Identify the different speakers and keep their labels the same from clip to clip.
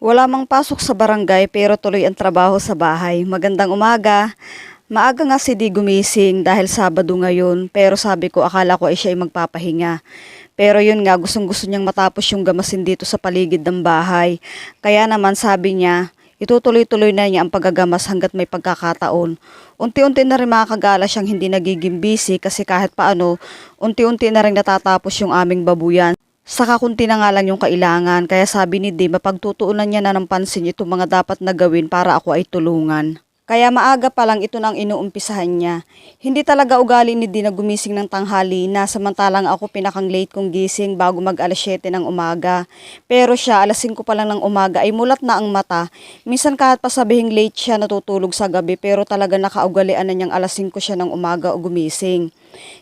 Speaker 1: Wala mang pasok sa barangay pero tuloy ang trabaho sa bahay. Magandang umaga. Maaga nga si Di gumising dahil Sabado ngayon pero sabi ko akala ko ay siya ay magpapahinga. Pero yun nga gustong gusto niyang matapos yung gamasin dito sa paligid ng bahay. Kaya naman sabi niya itutuloy-tuloy na niya ang paggagamas hanggat may pagkakataon. Unti-unti na rin makakagala siyang hindi nagiging busy kasi kahit paano unti-unti na rin natatapos yung aming babuyan. Saka kunti na nga lang yung kailangan, kaya sabi ni Dee, mapagtutuunan niya na ng pansin itong mga dapat na gawin para ako ay tulungan. Kaya maaga pa lang ito nang inuumpisahan niya. Hindi talaga ugali ni Dee na gumising ng tanghali na samantalang ako pinakang late kong gising bago mag alas 7 ng umaga. Pero siya alas 5 pa lang ng umaga ay mulat na ang mata. Minsan kahit pa sabihing late siya natutulog sa gabi pero talaga nakaugalian na niyang alas 5 siya ng umaga o gumising.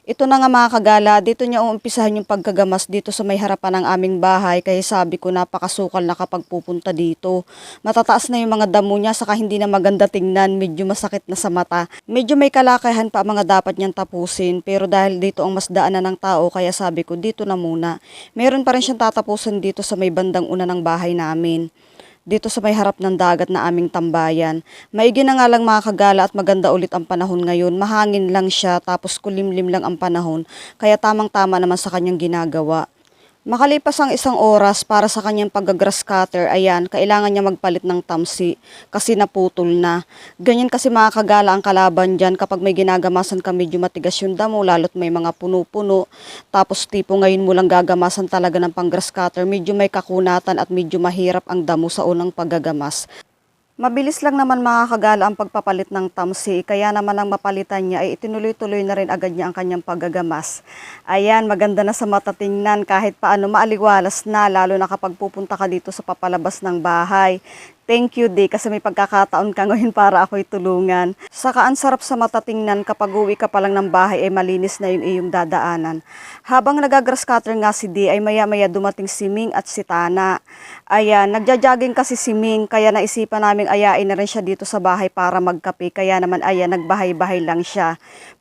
Speaker 1: Ito na nga mga kagala, dito niya uumpisahan yung pagkagamas dito sa may harapan ng aming bahay kaya sabi ko napakasukal na kapag pupunta dito. Matataas na yung mga damo niya saka hindi na maganda tingnan, medyo masakit na sa mata. Medyo may kalakayan pa ang mga dapat niyang tapusin pero dahil dito ang mas daanan ng tao kaya sabi ko dito na muna. Meron pa rin siyang tatapusin dito sa may bandang una ng bahay namin. Dito sa may harap ng dagat na aming tambayan. Maigi na nga lang mga kagala at maganda ulit ang panahon ngayon. Mahangin lang siya tapos kulimlim lang ang panahon kaya tamang-tama naman sa kanyang ginagawa. Makalipas ang isang oras para sa kanyang pag-grass cutter, ayan, kailangan niya magpalit ng tamsi kasi naputol na. Ganyan kasi mga kagala ang kalaban dyan kapag may ginagamasan ka medyo matigas yung damo, lalo't may mga puno-puno. Tapos tipo ngayon mo lang gagamasan talaga ng pang-grass cutter, medyo may kakunatan at medyo mahirap ang damo sa unang paggagamas. Mabilis lang naman mga kagala ang pagpapalit ng tamsi, kaya naman ang mapalitan niya ay itinuloy-tuloy na rin agad niya ang kanyang paggagamas. Ayan, maganda na sa mata tingnan kahit paano maaliwalas na lalo na kapag pupunta ka dito sa papalabas ng bahay. Thank you, Di, kasi may pagkakataon ka ngayon para ako'y tulungan. Saka ang sarap sa mata tingnan kapag uwi ka pa lang ng bahay ay malinis na yung iyong dadaanan. Habang nagagrass cutter nga si Di ay maya-maya dumating si Ming at si Tana. Ayan, nagja-jogging kasi si Ming kaya naisipan naming ayain na rin siya dito sa bahay para magkape. Kaya naman ayan, nagbahay-bahay lang siya.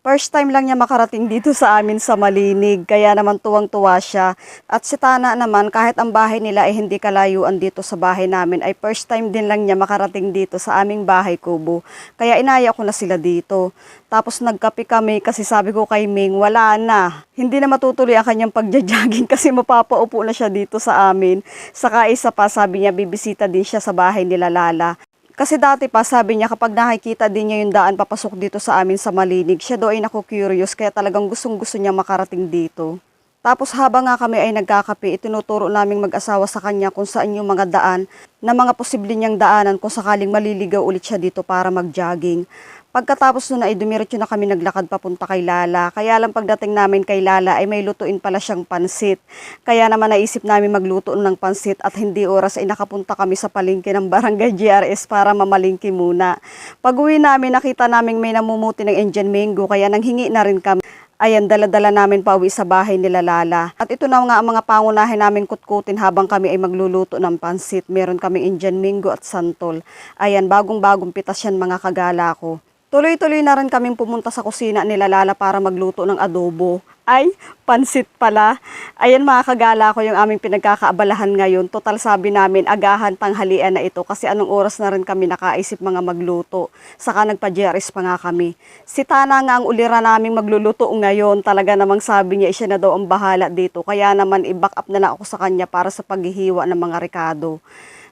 Speaker 1: First time lang niya makarating dito sa amin sa Malinig, kaya naman tuwang-tuwa siya. At si Tana naman, kahit ang bahay nila ay hindi kalayuan dito sa bahay namin, ay first time din lang niya makarating dito sa aming bahay kubo. Kaya inaya ko na sila dito. Tapos nagkape kami kasi sabi ko kay Ming, wala na. Hindi na matutuloy ang kanyang pagja-jogging kasi mapapaupo na siya dito sa amin. Saka isa pa, sabi niya bibisita din siya sa bahay nila Lala. Kasi dati pa sabi niya kapag nakikita din niya yung daan papasok dito sa amin sa Malinig, siya daw ay naku-curious kaya talagang gustong-gusto niya makarating dito. Tapos habang nga kami ay nagkakape, itinuturo naming mag-asawa sa kanya kung saan yung mga daan na mga posible niyang daanan kung sakaling maliligaw ulit siya dito para mag-jogging. Pagkatapos nun ay dumiretso na kami naglakad papunta kay Lala. Kaya lang pagdating namin kay Lala ay may lutuin pala siyang pansit. Kaya naman naisip namin magluto ng pansit at hindi oras ay nakapunta kami sa palengke ng Barangay GRS para mamalingki muna. Pag uwi namin nakita namin may namumuti ng Indian mango kaya nanghingi na rin kami. Ayan, dala-dala namin pa uwi sa bahay nila Lala. At ito na nga ang mga pangunahin namin kutkutin habang kami ay magluluto ng pansit. Meron kaming Indian mango at santol. Ayan, bagong-bagong pitas yan mga kagala ko. Tuloy-tuloy na rin kaming pumunta sa kusina nila Lala para magluto ng adobo. Ay, pansit pala. Ayan mga kagala ko yung aming pinagkakaabalahan ngayon. Total sabi namin, agahan tanghalian na ito kasi anong oras na rin kami nakaisip mga magluto. Saka nagpa-GRS pa nga kami. Si Tana nga ang ulira naming magluluto ngayon. Talaga namang sabi niya siya na daw ang bahala dito. Kaya naman i-back up na lang ako sa kanya para sa paghihiwa ng mga rekado.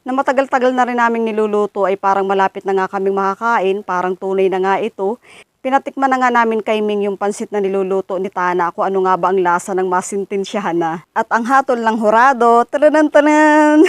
Speaker 1: Na matagal-tagal na rin naming niluluto ay parang malapit na nga kaming makakain, parang tunay na nga ito. Pinatikman na nga namin kay Ming yung pansit na niluluto ni Tana kung ano nga ba ang lasa ng masintensyahan na. At ang hatol ng hurado, tanan-tanan!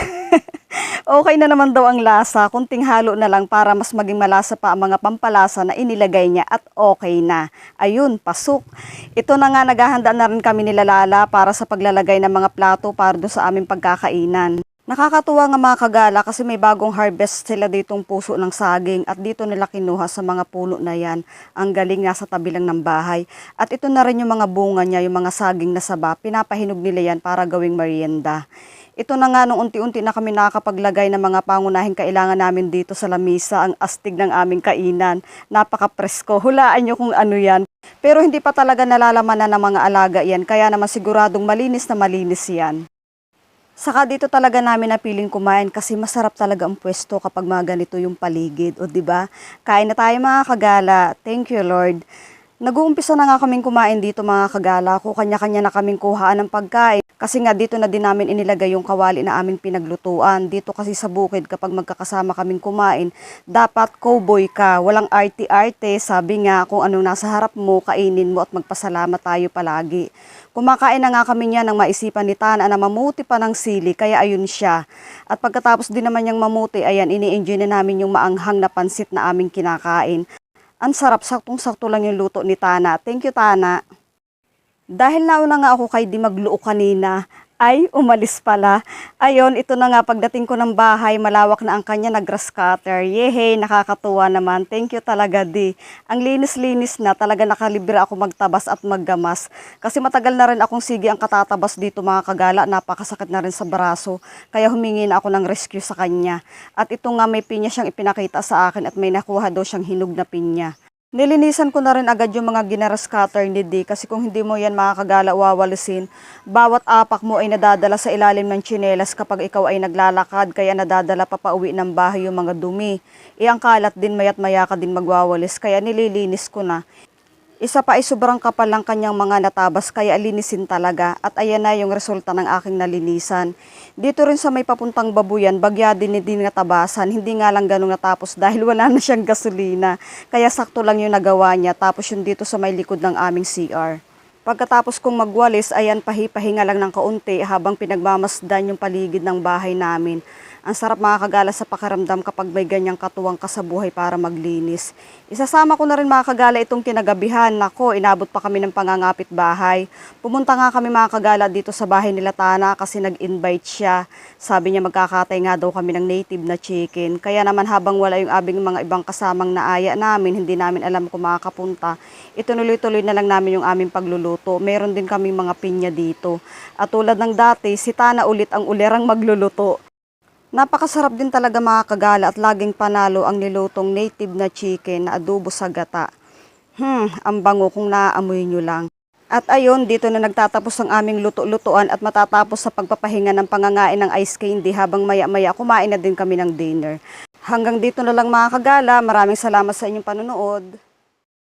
Speaker 1: Okay na naman daw ang lasa, kunting halo na lang para mas maging malasa pa ang mga pampalasa na inilagay niya at okay na. Ayun, pasok. Ito na nga naghahanda na rin kami nila Lala para sa paglalagay ng mga plato para doon sa aming pagkakainan. Nakakatuwa nga mga kagala kasi may bagong harvest sila ditong puso ng saging at dito nila kinuha sa mga puno na yan. Ang galing nasa tabi lang ng bahay. At ito na rin yung mga bunga niya, yung mga saging na saba, pinapahinog nila yan para gawing merienda. Ito na nga nung unti-unti na kami nakakapaglagay ng mga pangunahing kailangan namin dito sa lamisa, ang astig ng aming kainan. Napaka-presko. Hulaan nyo kung ano yan. Pero hindi pa talaga nalalaman na ng mga alaga yan, kaya naman siguradong malinis na malinis yan. Saka dito talaga namin napiling kumain kasi masarap talaga ang pwesto kapag mga ganito yung paligid. O 'di ba? Kain na tayo mga kagala. Thank you Lord. Nag-uumpisa na nga kaming kumain dito mga kagala ko. Kanya-kanya na kaming kuhaan ng pagkain. Kasi nga dito na din namin inilagay yung kawali na aming pinaglutuan. Dito kasi sa bukid kapag magkakasama kaming kumain, dapat cowboy ka. Walang arte-arte. Sabi nga kung anong nasa harap mo, kainin mo at magpasalamat tayo palagi. Kumakain na nga kami niya nang maisipan ni Tana na mamuti pa ng sili, kaya ayun siya. At pagkatapos din naman niyang mamuti, ayan, ini-enjoy na namin yung maanghang na pansit na aming kinakain. Ang sarap, saktong-sakto lang yung luto ni Tana. Thank you, Tana. Dahil nauna nga ako kay di magluo kanina, ay umalis pala. Ayon, ito na nga pagdating ko ng bahay, malawak na ang kanya na grass cutter. Yehey, nakakatuwa naman. Thank you talaga di. Ang linis-linis na, talaga nakalibre ako magtabas at maggamas. Kasi matagal na rin akong sige ang katatabas dito mga kagala, napakasakit na rin sa braso. Kaya humingi na ako ng rescue sa kanya. At ito nga may pinya siyang ipinakita sa akin at may nakuha daw siyang hinog na pinya. Nilinisan ko na rin agad yung mga ginaras cutter ni D kasi kung hindi mo yan makakagala wawalisin, bawat apak mo ay nadadala sa ilalim ng tsinelas kapag ikaw ay naglalakad kaya nadadala pa pauwi ng bahay yung mga dumi. Ang kalat din mayat maya ka din magwawalis kaya nililinis ko na. Isa pa ay sobrang kapal lang kanyang mga natabas kaya linisin talaga at ayan na yung resulta ng aking nalinisan. Dito rin sa may papuntang Babuyan, bagya din natabasan, hindi nga lang ganun natapos dahil wala na siyang gasolina. Kaya sakto lang yung nagawa niya tapos yung dito sa may likod ng aming CR. Pagkatapos kong magwalis, ayan pahipahinga lang ng kaunti habang pinagmamasdan yung paligid ng bahay namin. Ang sarap mga kagala sa pakiramdam kapag may ganyang katuwang ka sa buhay para maglinis. Isasama ko na rin mga kagala itong kinagabihan. Nako, inabot pa kami ng pangangapit bahay. Pumunta nga kami mga kagala dito sa bahay nila Tana kasi nag-invite siya. Sabi niya magkakatay nga daw kami ng native na chicken. Kaya naman habang wala yung abing mga ibang kasamang naaya namin, hindi namin alam kung makakapunta. Ituloy-tuloy na lang namin yung aming pagluluto. Meron din kaming mga pinya dito. At tulad ng dati, si Tana ulit ang ulirang magluluto. Napakasarap din talaga mga kagala at laging panalo ang nilutong native na chicken na adobo sa gata. Ang bango kung naaamoy nyo lang. At ayun, dito na nagtatapos ang aming luto-lutuan at matatapos sa pagpapahinga ng pangangain ng ice candy habang maya-maya kumain na din kami ng dinner. Hanggang dito na lang mga kagala, maraming salamat sa inyong panonood.